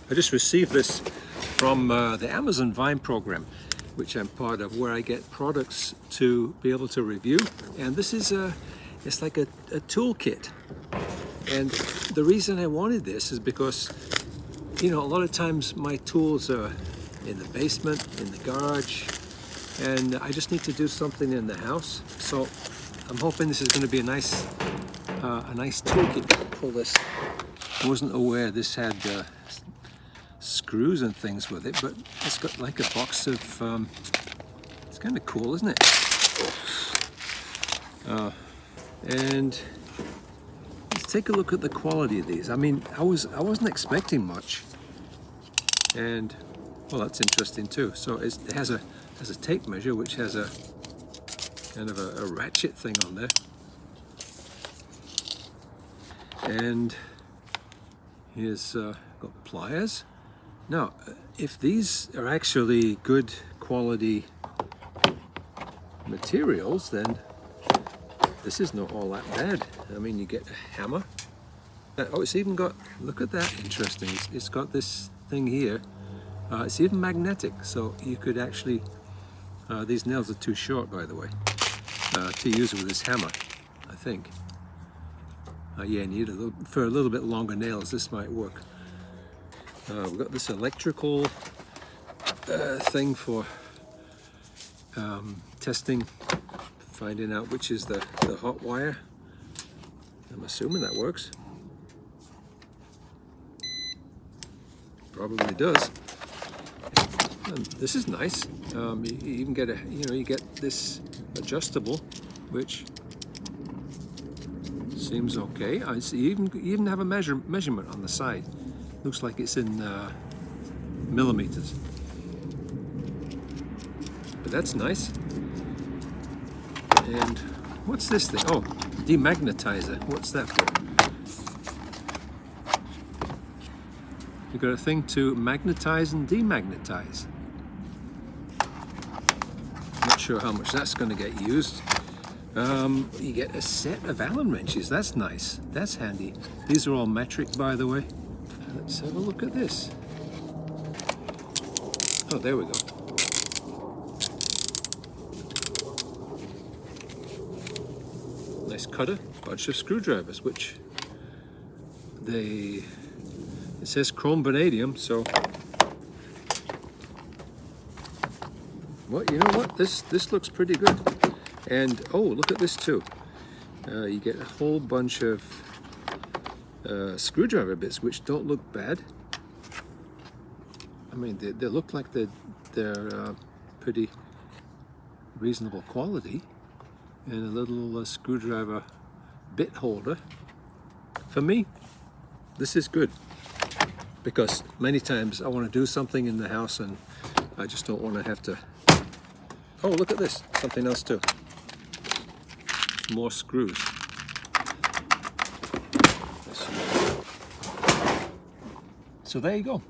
I just received this from the Amazon Vine program, which I'm part of, where I get products to be able to review. And this is it's like a toolkit. And the reason I wanted this is because, you know, a lot of times my tools are in the basement, in the garage, and I just need to do something in the house. So I'm hoping this is going to be a nice toolkit to pull this. I wasn't aware this had screws and things with it, but it's got like a box of, it's kind of cool, isn't it? And let's take a look at the quality of these. I mean, I wasn't expecting much, and well, that's interesting too. So it has a tape measure, which has a kind of a ratchet thing on there, and here's got pliers. Now, if these are actually good quality materials, then this is not all that bad. I mean, you get a hammer. Oh, it's even got, look at that, interesting. It's got this thing here. It's even magnetic, so you could actually, these nails are too short, by the way, to use with this hammer, I think. Yeah, you need for a little bit longer nails, this might work. We've got this electrical thing for testing, finding out which is the hot wire. I'm assuming that works. Probably does. And this is nice. You even get you get this adjustable, which seems okay. I see you even have a measurement on the side. Looks like it's in millimeters. But that's nice. And what's this thing? Oh, demagnetizer. What's that for? You've got a thing to magnetize and demagnetize. Not sure how much that's going to get used. You get a set of Allen wrenches. That's nice. That's handy. These are all metric, by the way. Let's have a look at this. Oh, there we go. Nice cutter, bunch of screwdrivers, which it says chrome vanadium, so well, you know what? This looks pretty good. And oh, look at this too. You get a whole bunch of screwdriver bits, which don't look bad. I mean, they look like they're pretty reasonable quality. And a little screwdriver bit holder. For me, this is good, because many times I want to do something in the house and I just don't want to have to. Oh, look at this, something else too. More screws. So there you go.